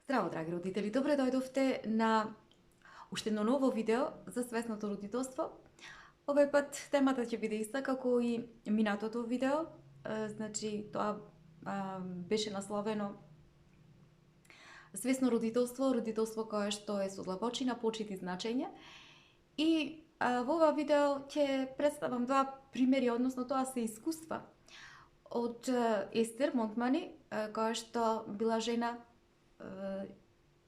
Здраво, драги родители! Добре дојдовте на уште едно ново видео за свесното родителство. Овој пат темата ќе биде иста како и минатото видео. Значи, тоа беше насловено свесно родителство, родителство кое што е со длабочина, почит и значење. И во ова видео ќе представам два примери, односно тоа се искуства од Естер Монтмани, која што била жена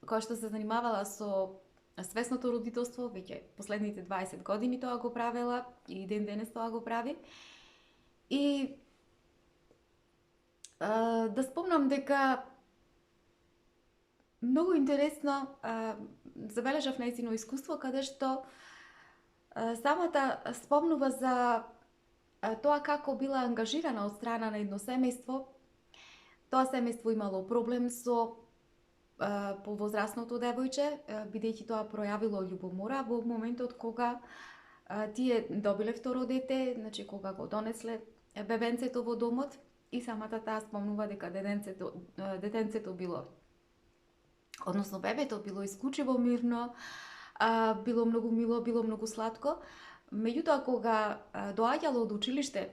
која што се занимавала со свесното родителство, веќе последните 20 години тоа го правела и ден денес тоа го прави. И да спомнам дека многу интересно забележав нејзино искуство, каде што самата спомнува за тоа како била ангажирана од страна на едно семејство. Тоа семејство имало проблем со повозрасното девојче, бидејќи тоа пројавило љубомора во моментот кога тие добиле второ дете, значи кога го донесле бебенцето во домот, и самата таа спомнува дека детенцето било, односно бебето било исклучиво мирно, било многу мило, било многу сладко. Меѓутоа, кога доаѓало од училиште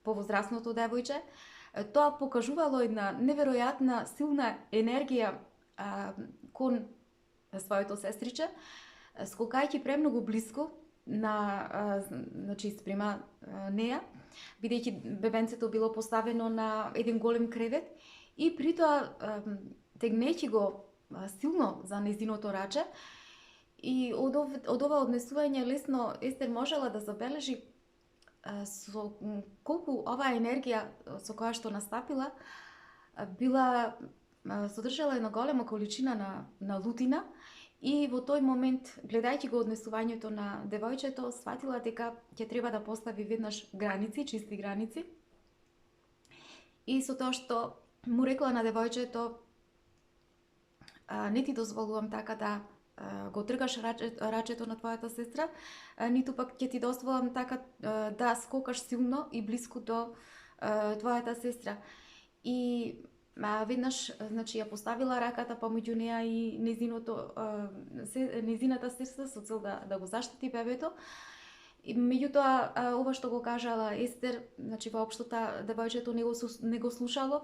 повозрасното девојче, тоа покажувало една неверојатна силна енергија кон своето сестриче, скокајќи премногу блиску на значи спрема неа, бидејќи бебенцето било поставено на еден голем кревет и притоа тегнејќи го силно за нејзиното раче. И од ова однесување лесно Естер можела да забележи со колку оваа енергија со која што настапила била содржала една голема количина на лутина, и во тој момент, гледајќи го однесувањето на девојчето, сватила дека ќе треба да постави веднаш граници, чисти граници. И со тоа што му рекла на девојчето: не ти дозволувам така да го тргаш рачето на твојата сестра, ниту пак ќе ти дозволам така да скокаш силно и блиску до твојата сестра. И веднаш, значи, ја поставила раката помеѓу неа и нејзината сестра со цел да го заштити бебето. И меѓутоа, ова што го кажала Естер, значи воопшто девојчето не го слушало,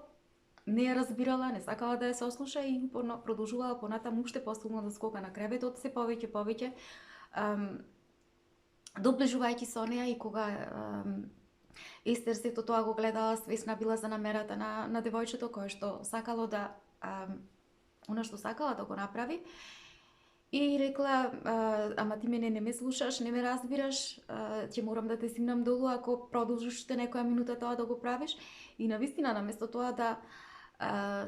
не ја разбирала, не сакала да ја се ослуша и упорно продолжувала понатаму уште посилно да скока на креветот, се повеќе, доближувајќи со неа. И кога Естер сето тоа го гледала, свесна била за намерата на девојчето, кое што сакало да она што сакала да го направи, и рекла: ама ти мене не ме слушаш, не ме разбираш, ќе морам да те симнам долу ако продолжиш уште некоја минута тоа да го правиш. И навистина, наместо тоа да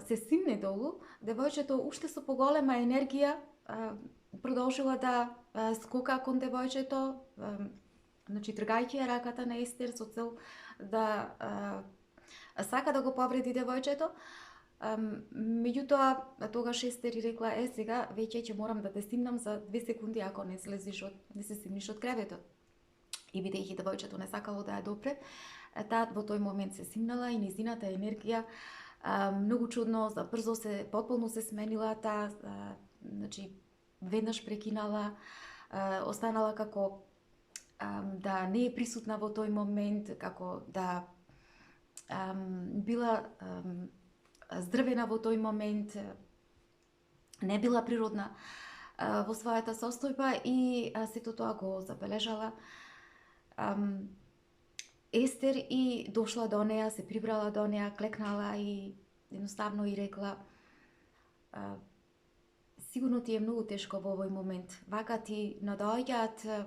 се симне долу, девојчето уште со поголема енергија продолжила да скока кон девојчето, значи тргајќи ја раката на Естер со цел да сака да го повреди девојчето. Меѓутоа, тогаш Естер и рекла: сега веќе ќе морам да те симнам за 2 секунди ако не се симниш од креветот. И бидејќи девојчето не сакало да ја допре, таа во тој момент се симнала и нејзината енергија многу чудно, забрзо потполно се сменила. Таа значи веднаш прекинала, останала како да не е присутна во тој момент, како да била здрвена во тој момент, не била природна во својата состојба. И сето тоа го забележала Естер и дошла до неа, се прибрала до неа, клекнала и едноставно и рекла: сигурно ти е многу тешко во овој момент. Вака ти надоаѓаат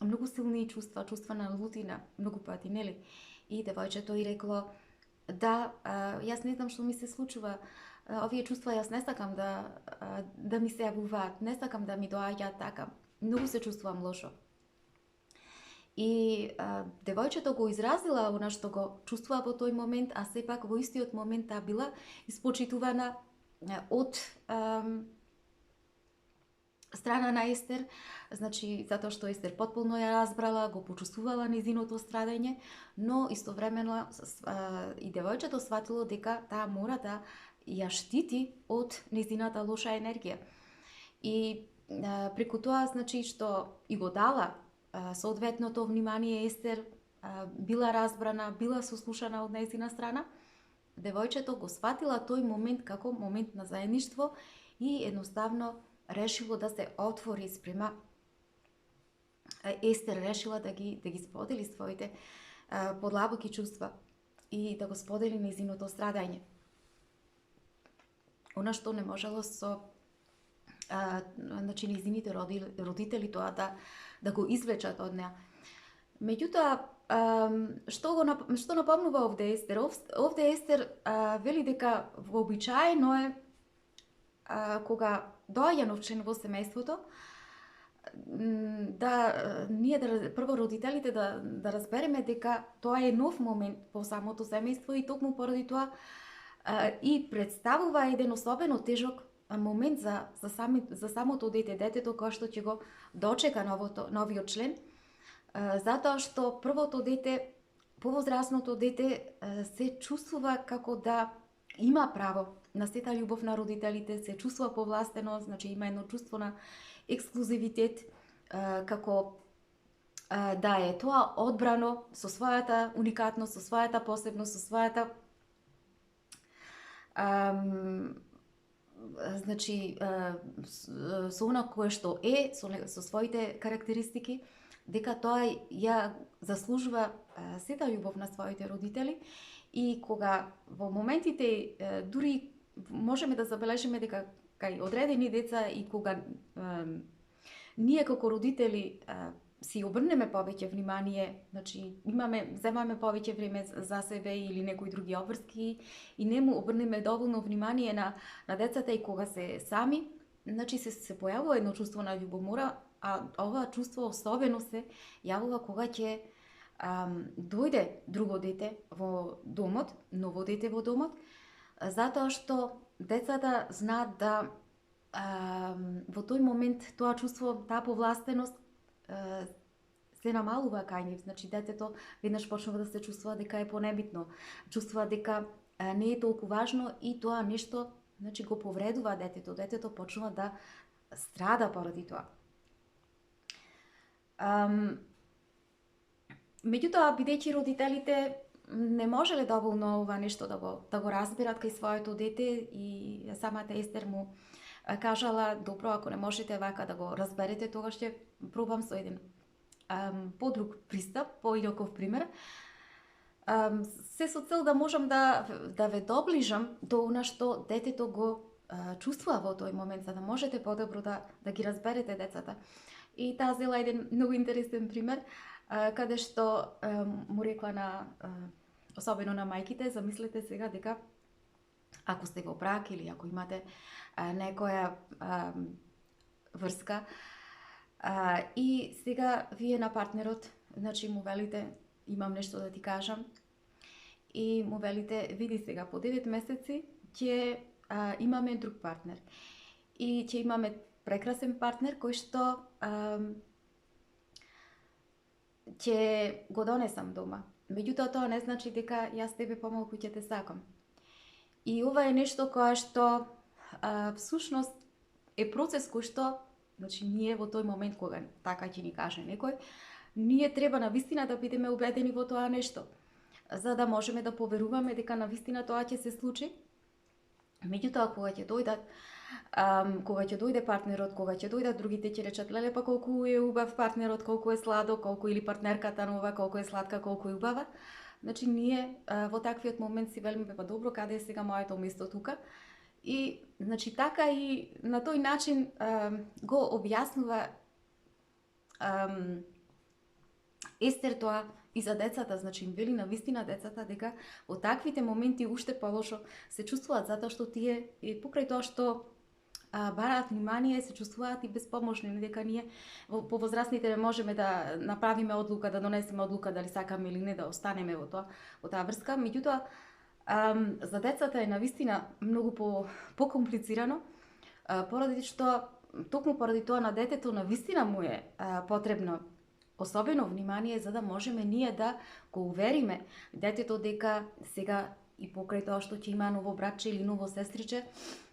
многу силни чувства на лутина, многу пати, нели? И девојчето и рекло: да, јас не знам што ми се случува. Овие чувства јас не сакам да ми се јавуваат, не сакам да ми доаѓаат така. Многу се чувствувам лошо. И девојчето го изразила она што го чувствува во тој момент, а сепак во истиот момент таа била испочитувана од страна на Естер, значи затоа што Естер потполно ја разбрала, го почувствувала нејзиното страдање, но истовремено и девојчето сватило дека таа мора да ја штити од нејзината лоша енергија. И преку тоа, значи, што и го дала соодветното внимание Естер, била разбрана, била сослушана од нејзина страна, девојчето го сватила тој момент како момент на заедништво и едноставно решило да се отвори спрема. Естер решила да ги сподели своите подлабоки чувства и да го сподели нејзиното страдање. Она што не можело со значи нејзините родители тоа да го извлечат од неа. Меѓутоа, што напомнува овде Естер? Овде Естер вели дека вообичаено е кога доаѓа нов член во семејството, ние прво родителите да разбереме дека тоа е нов момент во самото семејство и токму поради тоа и представува еден особено тежок момент за самото дете, детето кое што ќе го дочека новиот член, затоа што првото дете, повозрасното дете се чувствува како да има право на сета љубов на родителите, се чувствува повластено, значи има едно чувство на ексклузивитет, како да е тоа одбрано со својата уникатност, со својата посебност, со својата значи со она кое што е, со своите карактеристики, дека тоа ја заслужува сета љубов на своите родители. И кога во моментите дури можеме да забележиме дека кај одредени деца и кога ние како родители си обрнеме повеќе внимание, значи земаме повеќе време за себе или некои други обврски и не му обрнеме доволно внимание на децата и кога се сами, значи се појавува едно чувство на љубомора, а ова чувство особено се јавува кога ќе дојде друго дете во домот, ново дете во домот, затоа што децата знаат да во тој момент тоа чувство, таа повластеност се намалува кај нив. Значи детето веднаш почнува да се чувствува дека е понебитно, чувствува дека не е толку важно и тоа нешто, значи го повредува детето. Детето почнува да страда поради тоа. Меѓутоа, бидејќи родителите не можеле доволно ова нешто да го разберат кај своето дете и самата Естер му кажала, добро, ако не можете вака да го разберете, тогаш ќе пробам со еден подруг пристап, поидоков пример, се со цел да можам да ве доближам до она што детето го чувствува во тој момент, за да можете подобро да ги разберете децата. И таа зела еден многу интересен пример, каде што му рекла особено на мајките, замислете сега дека ако сте во брак или ако имате некоја врска и сега вие на партнерот, значи му велите, имам нешто да ти кажам, и му велите, види сега, по 9 месеци ќе имаме друг партнер и ќе имаме прекрасен партнер кој што ќе го донесам дома. Меѓутоа тоа не значи дека јас тебе помалку ќе те сакам. И ова е нешто кое што всушност е процес кој што, значи ние во тој момент кога така ќе ни каже некој, ние треба навистина да бидеме убедени во тоа нешто, за да можеме да поверуваме дека навистина тоа ќе се случи. Меѓутоа кога ќе дојде партнерот, кога ќе дојдат другите ќе речат, леле па колку е убав партнерот, колку е сладок, колку или партнерката нова, колку е сладка, колку е убава. Значи ние во таквиот момент си велиме, па добро, каде е сега моето место тука? И значи така и на тој начин го објаснува Естер тоа и за децата, значи им вели навистина децата дека во таквите моменти уште полошо се чувствуваат, затоа што тие и покрај тоа што бараат внимание, се чувствуваат и безпомошни, дека ние повозрасните не можеме да направиме одлука, да донесеме одлука дали сакаме или не да останеме во таа врска. Меѓутоа, за децата е навистина многу покомплицирано, поради што токму поради тоа на детето навистина му е потребно особено внимание, за да можеме ние да го увериме детето дека сега и покрај тоа што ќе има ново братче или ново сестриче,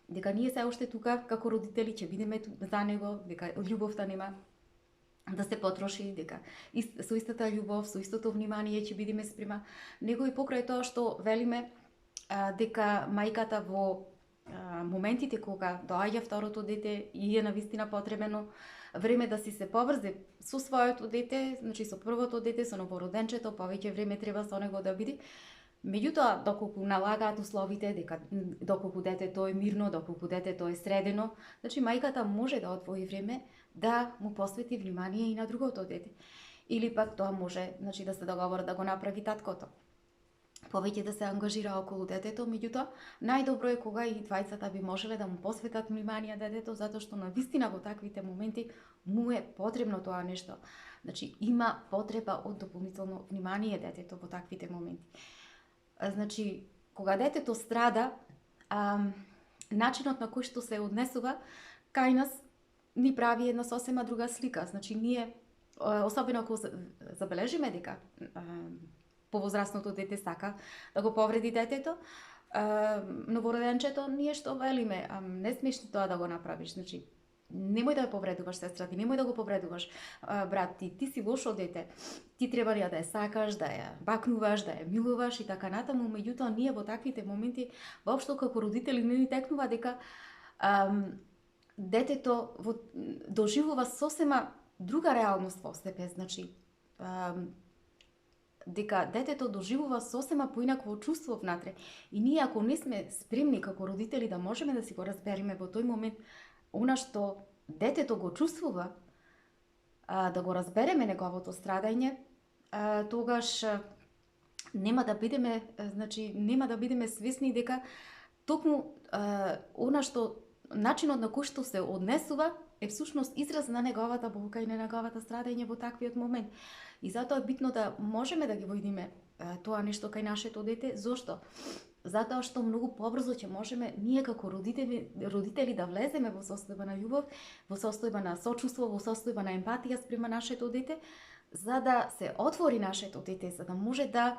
дека ние се уште тука како родители ќе бидеме за него, дека љубовта нема да се потроши, дека со истата љубов, со истото внимание ќе бидеме спрема него, и покрај тоа што велиме дека мајката во моментите кога доаѓа второто дете и е навистина потребено време да си се поврзе со своето дете, значи со првото дете, со новороденчето, повеќе време треба со него да биде. Меѓутоа, доколку налагаат условите, доколку детето е мирно, доколку детето е средено, значи мајката може да одвои време да му посвети внимание и на другото дете. Или пак тоа може, значи, да се договори да го направи таткото, повеќе да се ангажира околу детето, меѓутоа најдобро е кога и двајцата би можеле да му посветат внимание детето, затоа што навистина во таквите моменти му е потребно тоа нешто. Значи има потреба од дополнително внимание детето во таквите моменти. Значи, кога детето страда, начинот на кој што се однесува кај нас ни прави една сосема друга слика. Значи ние, особено ако забележиме дека повозрастното дете сака да го повреди детето, новороденчето, ние што велиме, не смеш тоа да го направиш, значи немој да ја повредуваш сестра ти, немој да го повредуваш брат ти, ти си лошо дете, ти треба да ја сакаш, да ја бакнуваш, да ја милуваш и така натаму. Меѓутоа ние во таквите моменти воопшто како родители не ни текнува дека детето доживува сосема друга реалност во себе, значи дека детето доживува сосема поинакво чувство внатре. И ние ако не сме спремни како родители да можеме да си го разбереме во тој момент она што детето го чувствува, да го разбереме неговото страдање, тогаш нема да бидеме, значи нема да бидеме свесни дека токму она што начинот на кој што се однесува е всушност израз на неговата болка и на неговата страдање во таквиот момент. И затоа е битно да можеме да ги видиме тоа нешто кај нашето дете. Зошто? Затоа што многу побрзо ќе можеме ние како родители да влеземе во состојба на љубов, во состојба на сочувство, во состојба на емпатија спрема нашето дете, за да се отвори нашето дете, за да може да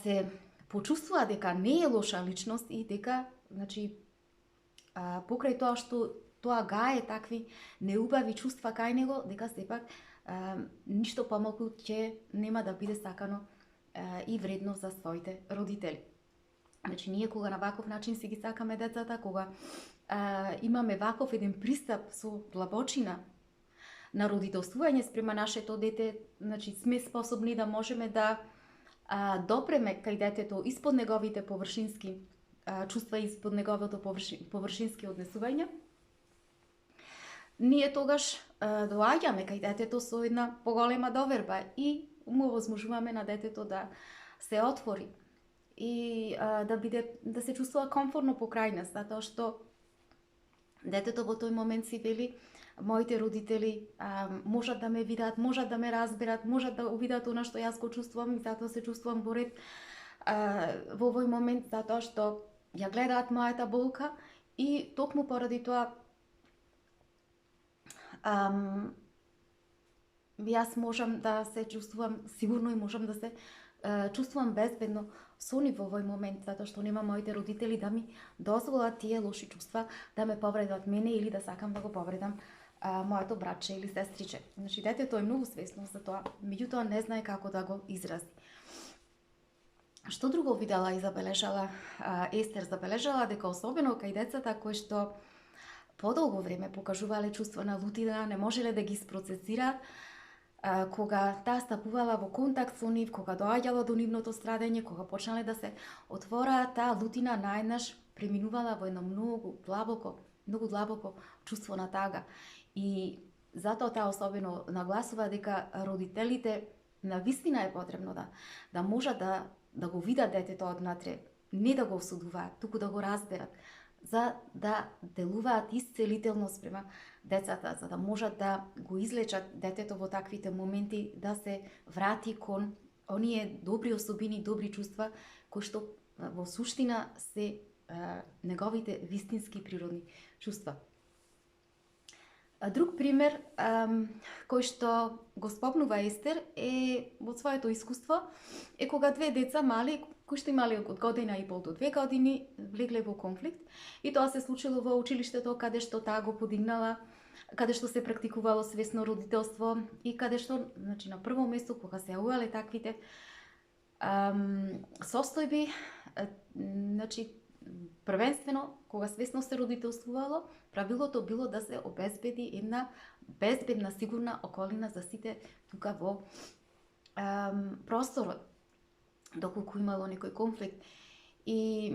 се почувствува дека не е лоша личност и дека, значи, покрај тоа што тоа гае такви неубави чувства кај него, дека сепак ништо помалку ќе нема да биде сакано и вредно за своите родители. Значи, ние кога на ваков начин си ги сакаме децата, кога имаме ваков еден пристап со длабочина на родителствување спрема нашето дете, значи сме способни да можеме да допреме кај детето испод неговите површински чувства, испод неговото површински однесување, ние тогаш доаѓаме кај детето со една поголема доверба и му овозможуваме на детето да се отвори и да се чувствува комфортно покрај нас, затоа што детето во тој момент си вели: моите родители можат да ме видат, можат да ме разберат, можат да увидат она што јас го чувствувам и затоа се чувствувам во ред во овој момент, затоа што ја гледаат мојата болка и токму поради тоа јас можам да се чувствувам сигурно и можам да се чувствувам безбедно со нив во овој момент, затоа што нема моите родители да ми дозволат тие лоши чувства да ме повредат мене или да сакам да го повредам моето братче или сестриче. Значи, детето е многу свесно за тоа, меѓутоа не знае како да го изрази. Што друго видела и забележала Естер? Забележала дека особено кај децата кои што подолго време покажувале чувства на лутина, не можеле да ги спроцесираат, кога таа стапувала во контакт со нив, кога доаѓало до нивното страдање, кога почнале да се отвораат, таа лутина наеднаш преминувала во едно многу длабоко чувство на тага. И затоа таа особено нагласува дека родителите навистина е потребно да можат да го видат детето однатре, не да го осудуваат, туку да го разберат, за да делуваат исцелително спрема децата, за да можат да го излечат детето во таквите моменти, да се врати кон оние добри особини, добри чувства, кои што во суштина се неговите вистински природни чувства. Друг пример кој што го спомнува Естер е во своето искуство е кога две деца мали кои што имале од година и пол до 2 години, влегле во конфликт и тоа се случило во училиштето каде што таа го подигнала, каде што се практикувало свесно родителство и каде што, значи, на прво место кога се јавувале таквите состојби, значи, првенствено кога свесно се родителствувало, правилото било да се обезбеди една безбедна, сигурна околина за сите тука во просторот, доколку имало некој конфликт. И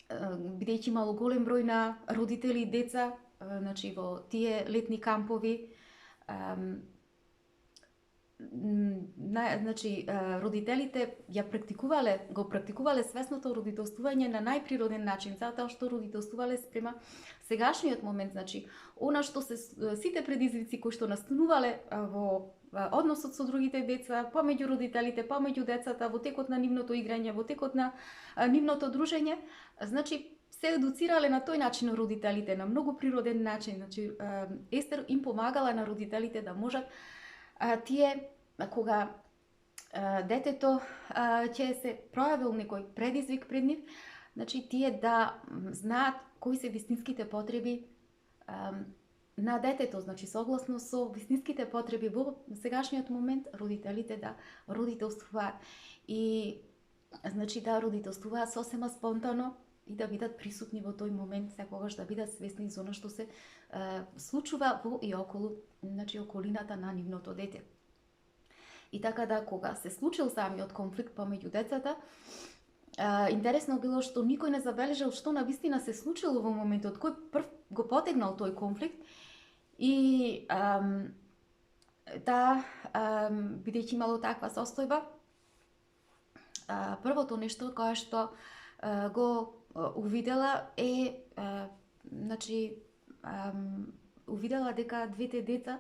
бидејќи имало голем број на родители и деца, значи во тие летни кампови, значи родителите го практикувале свесното родителствување на најприроден начин, затоа што родителствувале спрема сегашниот момент, значи она што сите предизвици кои што настанувале во односот со другите деца, помеѓу родителите, помеѓу децата, во текот на нивното играње, во текот на нивното дружење, значи се едуцирале на тој начин родителите, на многу природен начин. Значи Естер им помагала на родителите да можат тие, кога детето ќе се пројавил некој предизвик пред нив, значи тие да знаат кои се вистинските потреби на детето, значи согласно со вистинските потреби во сегашниот момент родителите да родителствуваат и значи да родителствуваат сосема спонтано и да бидат присутни во тој момент, секогаш да бидат свесни за она што се случува во и околу, значи околината на нивното дете. И така да кога се случил самиот конфликт помеѓу децата, интересно било што никој не забележал што навистина се случило во моментот, кој прв го потегнал тој конфликт и бидејќи имало таква состојба, првото нешто кое што го увидела е, значи, увидела дека двете деца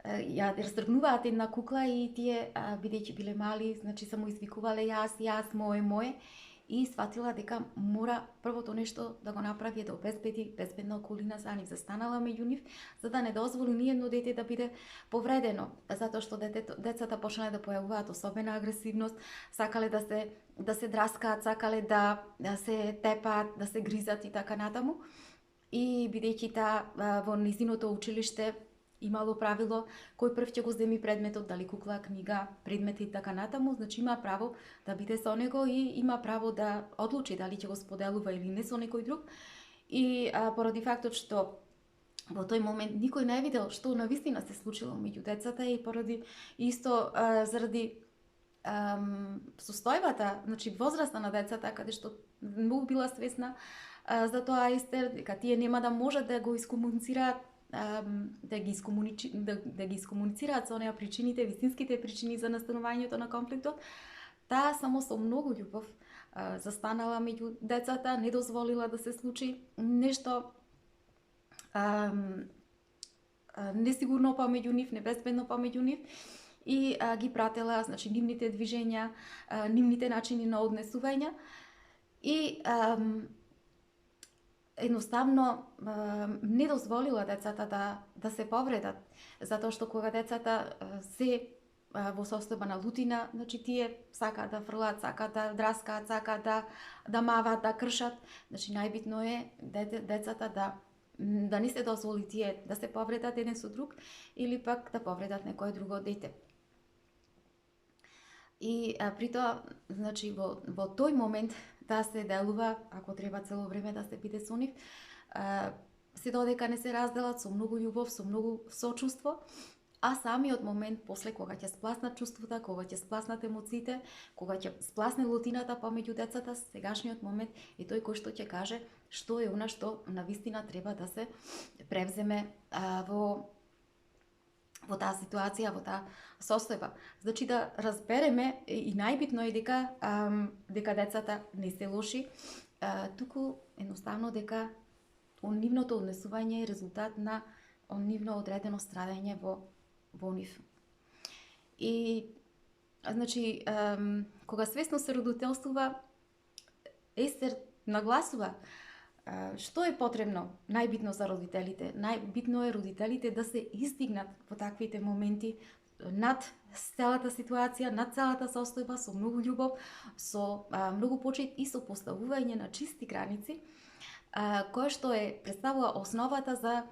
ја разтргнуваат една кукла и тие, бидејќи биле мали, значи само извикувале јас, моje, и сватила дека мора првото нешто да го направи е да обезбеди безбедна околина за нив, застанала меѓу нив, за да не дозволи ниедно дете да биде повредено, затоа што децата почнале да појавуваат особена агресивност, сакале да се драскаат, сакале да се тепаат, да се гризат и така натаму. И бидејќи таа во низиното училиште имало правило кој прв ќе го земи предметот, дали кукла, книга, предмети и така натаму, значи има право да биде со него и има право да одлучи дали ќе го споделува или не со некој друг. И поради фактот што во тој момент никој не видел што навистина се случило меѓу децата и поради исто заради состојбата, значи возраста на децата, каде што многу била свесна за тоа Естер, дека тие нема да можат да го искомуницираат, да ги искомуницираат со неа причините, вистинските причини за настанувањето на конфликтот, таа само со многу љубов застанала меѓу децата, не дозволила да се случи нешто несигурно помеѓу нив, небезбедно помеѓу нив и ги пратела, значи, нивните движења, нивните начини на однесување и едноставно не дозволила децата да се повредат, затоа што кога децата се во состојба на лутина, значи тие сакаат да фрлат, сакаат да драскаат, сакаат да мават, да кршат, значи најбитно е децата да не се дозволи тие да се повредат еден со друг или пак да повредат некое друго дете. И при тоа, значи во тој момент да се делува, ако треба цело време да се биде со нив, се додека не се разделат со многу љубов, со многу сочувство, а самиот момент после кога ќе спласнат чувствата, кога ќе спласнат емоциите, кога ќе спласне лутината помеѓу децата, сегашниот момент е тој кој што ќе каже што е она што навистина треба да се превземе во таа ситуација, во таа состојба. Значи да разбереме и најбитно е дека децата не се лоши, туку едноставно дека нивното однесување е резултат на нивно одредено страдање во нив. И значи кога свесно се родителствува, Естер нагласува што е потребно, најбитно за родителите. Најбитно е родителите да се издигнат во таквите моменти, над целата ситуација, над целата состојба, со многу љубов, со многу почит и со поставување на чисти граници, која што представува основата за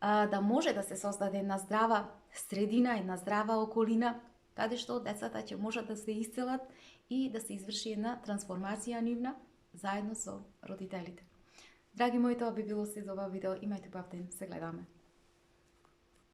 да може да се создаде една здрава средина, една здрава околина, каде што децата ќе можат да се исцелат и да се изврши една трансформација нивна заедно со родителите. Драги мои, тоа би било се за ова видео. Имајте убав ден, се гледаме.